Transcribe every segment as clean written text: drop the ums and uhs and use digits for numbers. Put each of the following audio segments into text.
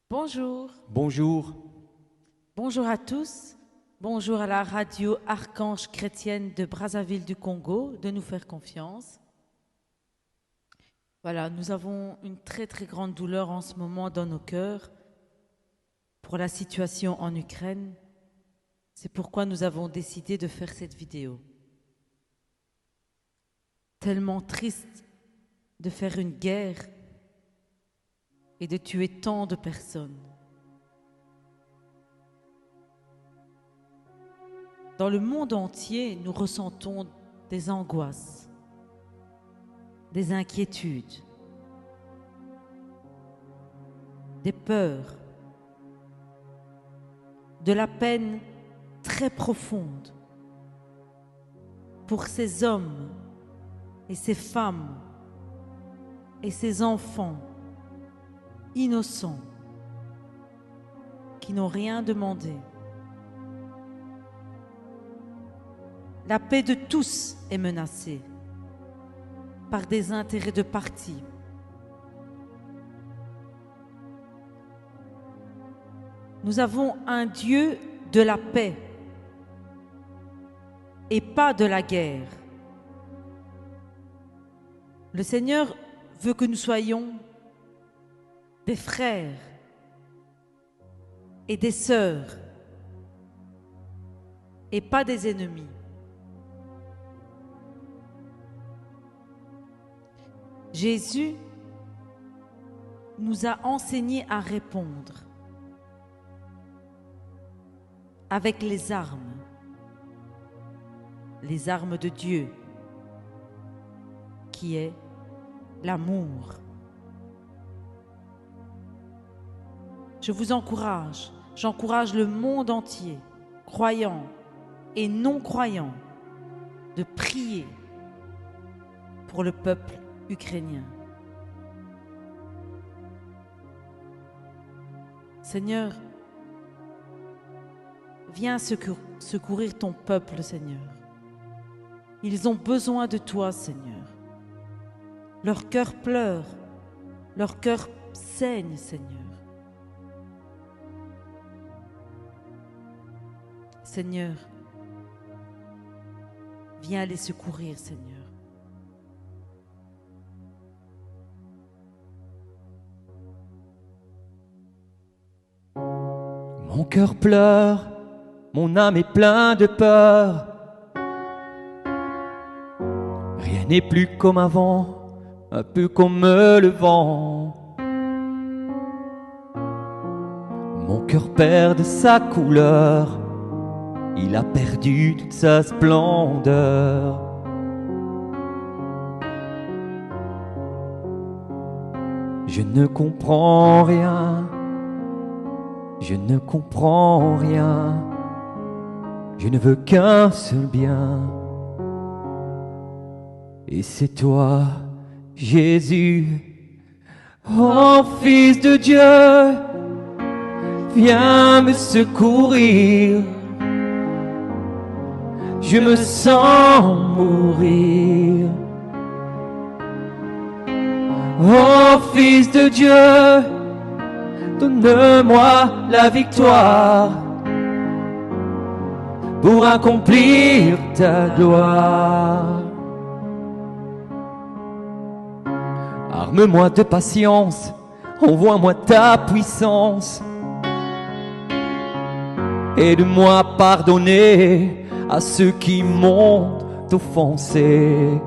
Bonjour. Bonjour. Bonjour à tous. Bonjour à la radio Archange chrétienne de Brazzaville du Congo de nous faire confiance. Voilà, nous avons une très très grande douleur en ce moment dans nos cœurs pour la situation en Ukraine. C'est pourquoi nous avons décidé de faire cette vidéo. Tellement triste de faire une guerre et de tuer tant de personnes. Dans le monde entier, nous ressentons des angoisses, des inquiétudes, des peurs, de la peine très profonde pour ces hommes et ces femmes et ces enfants innocents qui n'ont rien demandé. La paix de tous est menacée par des intérêts de parti. Nous avons un Dieu de la paix et pas de la guerre. Le Seigneur veut que nous soyons des frères et des sœurs et pas des ennemis. Jésus nous a enseigné à répondre avec les armes de Dieu, qui est l'amour. Je vous encourage, j'encourage le monde entier, croyants et non-croyants, de prier pour le peuple ukrainien. Seigneur, viens secourir ton peuple, Seigneur. Ils ont besoin de toi, Seigneur. Leur cœur pleure, leur cœur saigne, Seigneur. Seigneur, viens les secourir, Seigneur. Mon cœur pleure, mon âme est plein de peur. Rien n'est plus comme avant, un peu comme le vent. Mon cœur perd de sa couleur, il a perdu toute sa splendeur. Je ne comprends rien. Je ne comprends rien, je ne veux qu'un seul bien. Et c'est toi, Jésus, oh Fils de Dieu, viens me secourir. Je me sens mourir. Oh Fils de Dieu, donne-moi la victoire pour accomplir ta gloire. Arme-moi de patience, envoie-moi ta puissance. Aide-moi à pardonner à ceux qui m'ont offensé.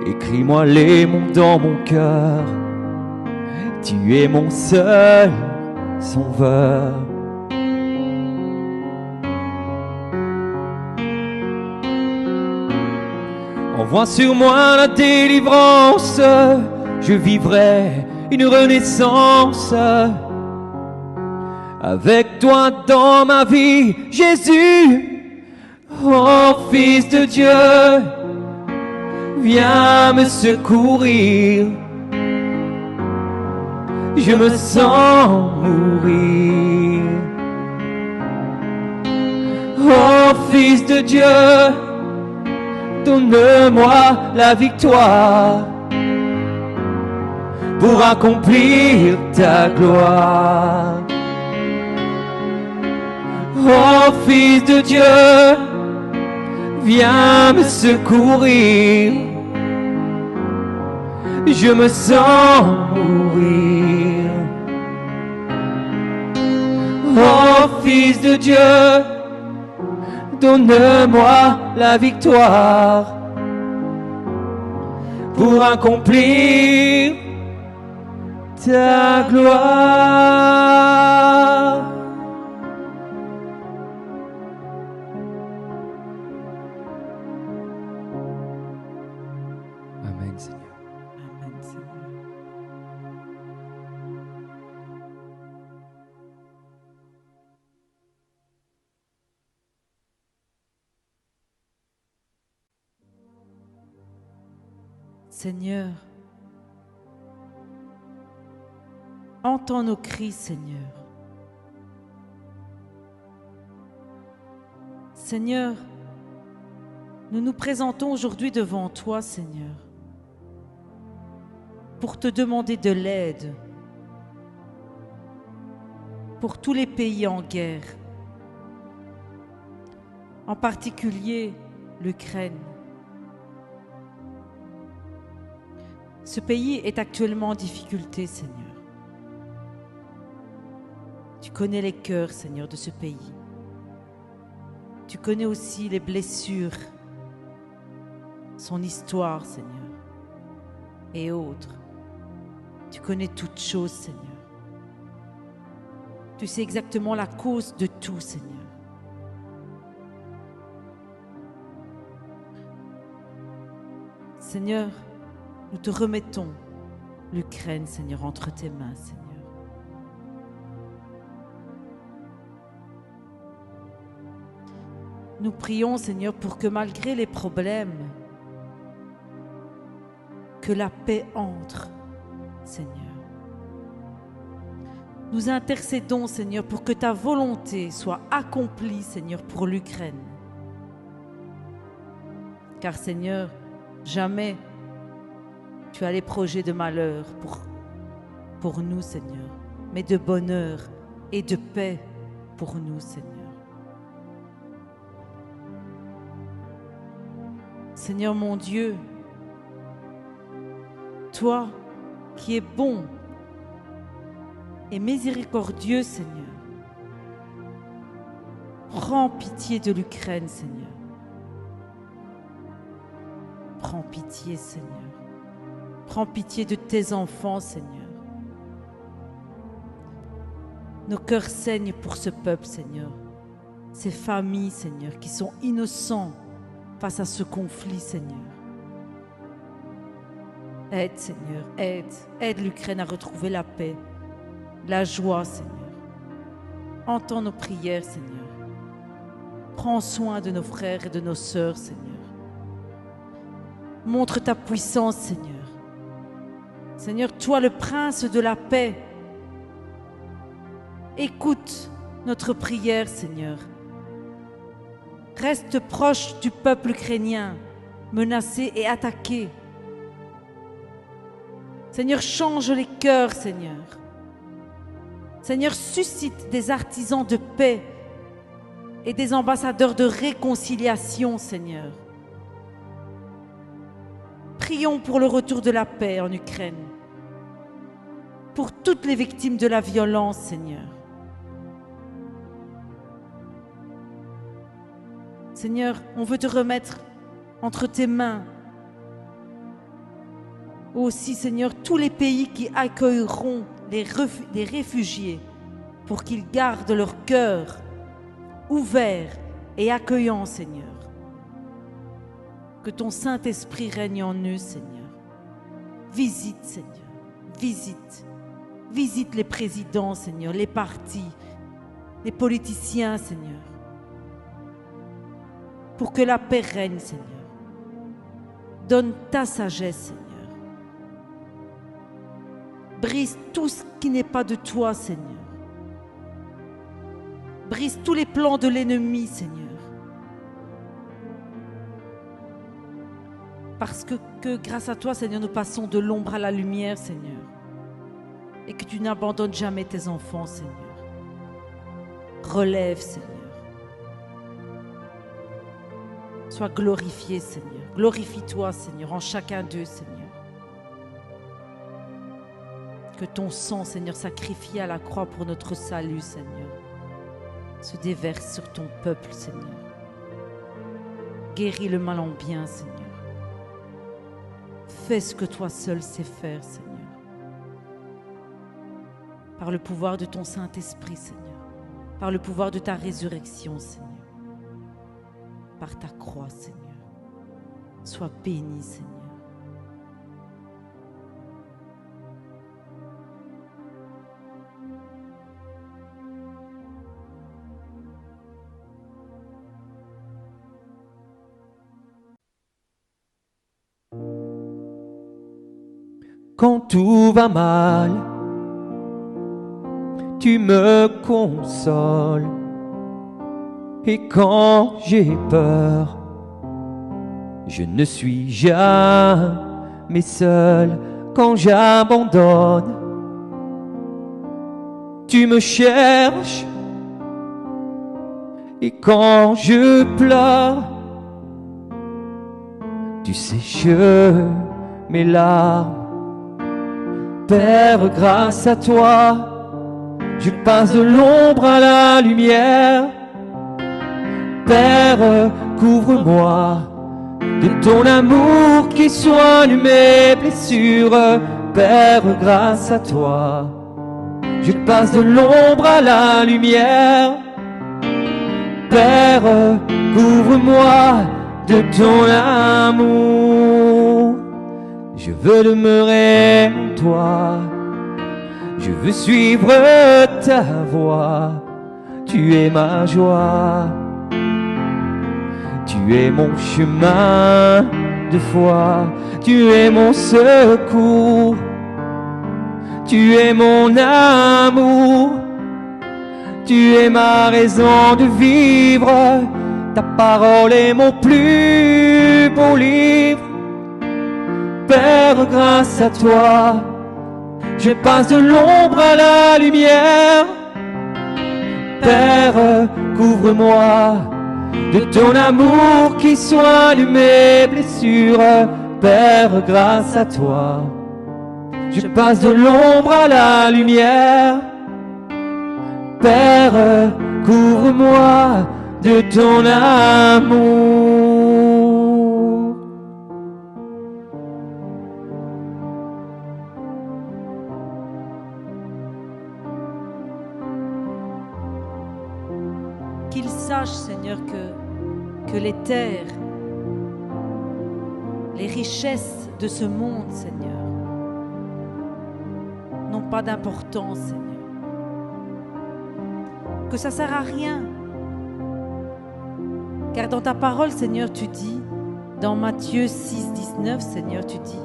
Écris-moi les mots dans mon cœur. Tu es mon seul sauveur. Envoie sur moi la délivrance, je vivrai une renaissance. Avec toi dans ma vie, Jésus, oh Fils de Dieu, viens me secourir. Je me sens mourir. Oh Fils de Dieu, donne-moi la victoire pour accomplir ta gloire. Oh Fils de Dieu, viens me secourir. Je me sens mourir. Oh Fils de Dieu, donne-moi la victoire pour accomplir ta gloire. Amen, Seigneur. Amen, Seigneur. Seigneur, entends nos cris, Seigneur. Seigneur, nous nous présentons aujourd'hui devant toi, Seigneur, pour te demander de l'aide pour tous les pays en guerre, en particulier l'Ukraine. Ce pays est actuellement en difficulté, Seigneur. Tu connais les cœurs, Seigneur, de ce pays. Tu connais aussi les blessures, son histoire, Seigneur, et autres. Tu connais toutes choses, Seigneur. Tu sais exactement la cause de tout, Seigneur. Seigneur, nous te remettons l'Ukraine, Seigneur, entre tes mains, Seigneur. Nous prions, Seigneur, pour que malgré les problèmes, que la paix entre, Seigneur. Nous intercédons, Seigneur, pour que ta volonté soit accomplie, Seigneur, pour l'Ukraine. Car, Seigneur, jamais tu as les projets de malheur pour nous, Seigneur, mais de bonheur et de paix pour nous, Seigneur. Seigneur mon Dieu, toi qui es bon et miséricordieux, Seigneur, prends pitié de l'Ukraine, Seigneur. Prends pitié, Seigneur. Prends pitié de tes enfants, Seigneur. Nos cœurs saignent pour ce peuple, Seigneur. Ces familles, Seigneur, qui sont innocents face à ce conflit, Seigneur. Aide, Seigneur, aide. Aide l'Ukraine à retrouver la paix, la joie, Seigneur. Entends nos prières, Seigneur. Prends soin de nos frères et de nos sœurs, Seigneur. Montre ta puissance, Seigneur. Seigneur, toi le prince de la paix, écoute notre prière, Seigneur. Reste proche du peuple ukrainien, menacé et attaqué. Seigneur, change les cœurs, Seigneur. Seigneur, suscite des artisans de paix et des ambassadeurs de réconciliation, Seigneur. Prions pour le retour de la paix en Ukraine, pour toutes les victimes de la violence, Seigneur. Seigneur, on veut te remettre entre tes mains aussi, Seigneur, tous les pays qui accueilleront les réfugiés pour qu'ils gardent leur cœur ouvert et accueillant, Seigneur. Que ton Saint-Esprit règne en eux, Seigneur. Visite, Seigneur, visite. Visite les présidents, Seigneur, les partis, les politiciens, Seigneur. Pour que la paix règne, Seigneur. Donne ta sagesse, Seigneur. Brise tout ce qui n'est pas de toi, Seigneur. Brise tous les plans de l'ennemi, Seigneur. Parce que grâce à toi, Seigneur, nous passons de l'ombre à la lumière, Seigneur. et que tu n'abandonnes jamais tes enfants, Seigneur. Relève, Seigneur. Sois glorifié, Seigneur. Glorifie-toi, Seigneur, en chacun d'eux, Seigneur. Que ton sang, Seigneur, sacrifié à la croix pour notre salut, Seigneur, se déverse sur ton peuple, Seigneur. Guéris le mal en bien, Seigneur. Fais ce que toi seul sais faire, Seigneur. Par le pouvoir de ton Saint-Esprit, Seigneur. Par le pouvoir de ta résurrection, Seigneur. Par ta croix, Seigneur. Sois béni, Seigneur. Quand tout va mal, tu me consoles. Et quand j'ai peur, je ne suis jamais seul. Quand j'abandonne, tu me cherches. Et quand je pleure, tu sèches mes larmes. Père, grâce à toi, je passe de l'ombre à la lumière. Père, couvre-moi de ton amour qui soigne mes blessures. Père, grâce à toi, je passe de l'ombre à la lumière. Père, couvre-moi de ton amour. Je veux demeurer en toi, je veux suivre ta voie. Tu es ma joie, tu es mon chemin de foi, tu es mon secours, tu es mon amour, tu es ma raison de vivre. Ta parole est mon plus beau livre. Père, grâce à toi, je passe de l'ombre à la lumière. Père, couvre-moi de ton amour qui soigne mes blessures. Père, grâce à toi, je passe de l'ombre à la lumière. Père, couvre-moi de ton amour. Qu'ils sachent, Seigneur, que les terres, les richesses de ce monde, Seigneur, n'ont pas d'importance, Seigneur. Que ça ne sert à rien. Car dans ta parole, Seigneur, tu dis, dans Matthieu 6, 19, Seigneur, tu dis,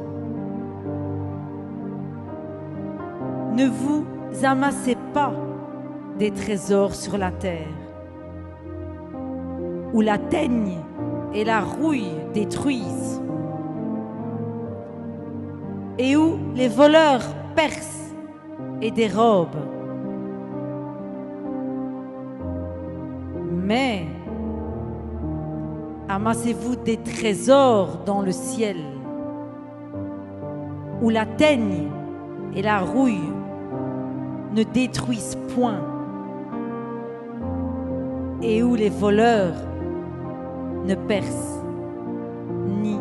ne vous amassez pas des trésors sur la terre, où la teigne et la rouille détruisent, et où les voleurs percent et dérobent. Mais amassez-vous des trésors dans le ciel, où la teigne et la rouille ne détruisent point, et où les voleurs ne percent ni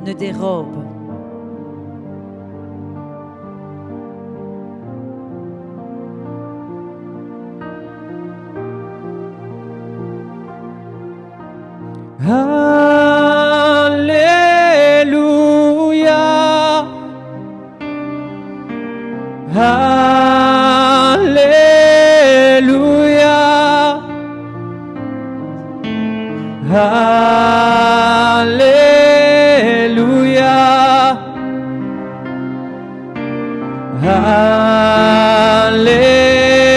ne dérobent. Alléluia, Alléluia, Alléluia,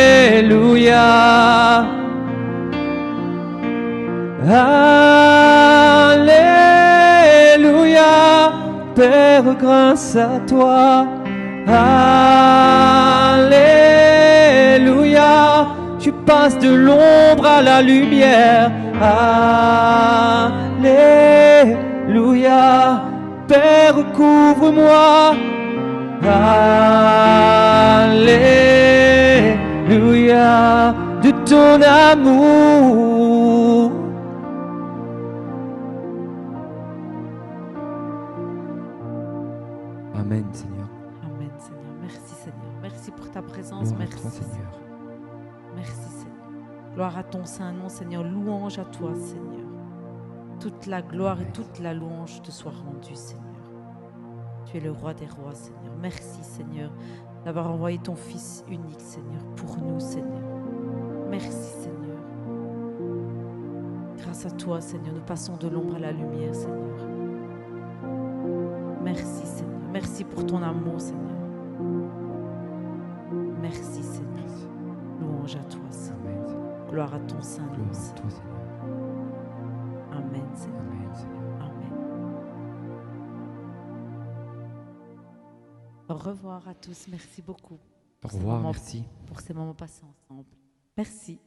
Alléluia, Alléluia. Père, grâce à toi, Alléluia. Tu passes de l'ombre à la lumière. Alléluia. Père, couvre-moi. Alléluia. De ton amour. Amen, Seigneur. Amen, Seigneur. Merci, Seigneur. Merci pour ta présence. Gloire à Merci, toi, Seigneur. Merci, Seigneur. Gloire à ton saint nom, Seigneur. Louange à toi, Seigneur. Toute la gloire et toute la louange te soit rendue, Seigneur. Tu es le roi des rois, Seigneur. Merci, Seigneur, d'avoir envoyé ton Fils unique, Seigneur, pour nous, Seigneur. Merci, Seigneur. Grâce à toi, Seigneur, nous passons de l'ombre à la lumière, Seigneur. Merci, Seigneur. Merci pour ton amour, Seigneur. Merci, Seigneur. Louange à toi, Seigneur. Amen, Seigneur. Gloire à ton saint nom, Gloire à Seigneur. toi, Seigneur. Amen, Seigneur. Amen, Seigneur. Amen. Au revoir à tous. Merci beaucoup Au revoir, moment- merci. pour ces moments passés ensemble. Merci.